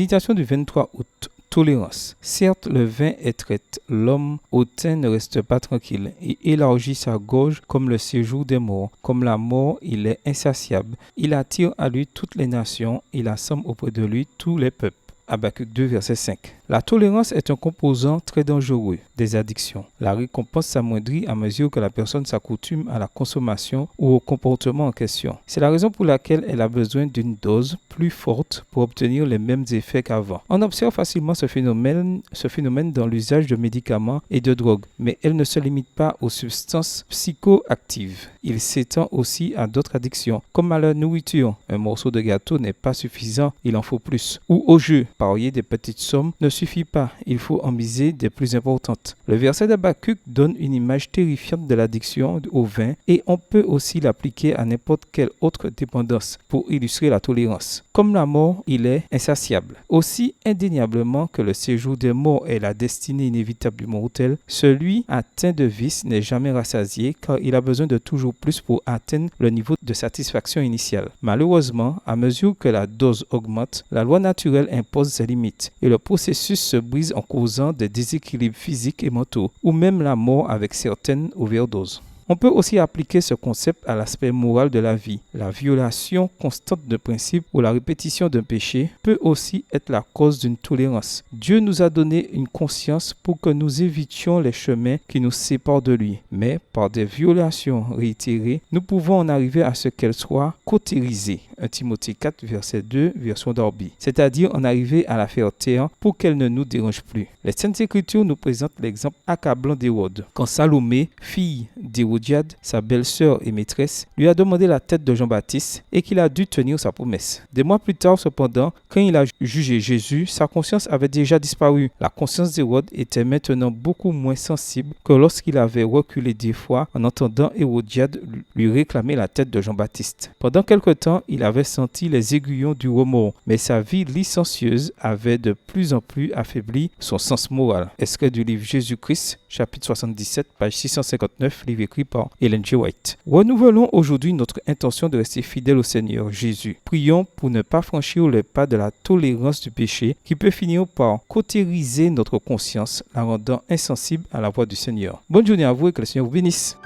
Méditation du 23 août. Tolérance. Certes, le vin est traite, l'homme hautain ne reste pas tranquille. Il élargit sa gorge comme le séjour des morts. Comme la mort, il est insatiable. Il attire à lui toutes les nations, il assemble auprès de lui tous les peuples. Habakkuk 2, verset 5. La tolérance est un composant très dangereux des addictions. La récompense s'amoindrit à mesure que la personne s'accoutume à la consommation ou au comportement en question. C'est la raison pour laquelle elle a besoin d'une dose plus forte pour obtenir les mêmes effets qu'avant. On observe facilement ce phénomène dans l'usage de médicaments et de drogues, mais elle ne se limite pas aux substances psychoactives. Il s'étend aussi à d'autres addictions, comme à la nourriture. Un morceau de gâteau n'est pas suffisant, il en faut plus. Ou au jeu. Parier des petites sommes ne suffit pas, il faut en miser des plus importantes. Le verset d'Habakkuk donne une image terrifiante de l'addiction au vin et on peut aussi l'appliquer à n'importe quelle autre dépendance pour illustrer la tolérance. Comme la mort, il est insatiable. Aussi indéniablement que le séjour des morts est la destinée inévitable du mortel, celui atteint de vice n'est jamais rassasié car il a besoin de toujours plus pour atteindre le niveau de satisfaction initiale. Malheureusement, à mesure que la dose augmente, la loi naturelle impose ses limites et le processus se brise en causant des déséquilibres physiques et mentaux ou même la mort avec certaines overdoses. On peut aussi appliquer ce concept à l'aspect moral de la vie. La violation constante de principes ou la répétition d'un péché peut aussi être la cause d'une tolérance. Dieu nous a donné une conscience pour que nous évitions les chemins qui nous séparent de lui. Mais par des violations réitérées, nous pouvons en arriver à ce qu'elles soient cautérisées. 1 Timothée 4, verset 2, version Darby. C'est-à-dire en arriver à la faire taire pour qu'elle ne nous dérange plus. Les Saintes Écritures nous présentent l'exemple accablant d'Hérode. Quand Salomé, fille d'Hérodiade, sa belle-sœur et maîtresse, lui a demandé la tête de Jean-Baptiste et qu'il a dû tenir sa promesse. Des mois plus tard, cependant, quand il a jugé Jésus, sa conscience avait déjà disparu. La conscience d'Hérode était maintenant beaucoup moins sensible que lorsqu'il avait reculé des fois en entendant Hérodiade lui réclamer la tête de Jean-Baptiste. Pendant quelque temps, il avait senti les aiguillons du remords, mais sa vie licencieuse avait de plus en plus affaibli son sens moral. Extrait du livre Jésus-Christ, chapitre 77, page 659, livre écrit par Ellen G. White. Renouvelons aujourd'hui notre intention de rester fidèles au Seigneur Jésus. Prions pour ne pas franchir le pas de la tolérance du péché qui peut finir par cautériser notre conscience, la rendant insensible à la voix du Seigneur. Bonne journée à vous et que le Seigneur vous bénisse.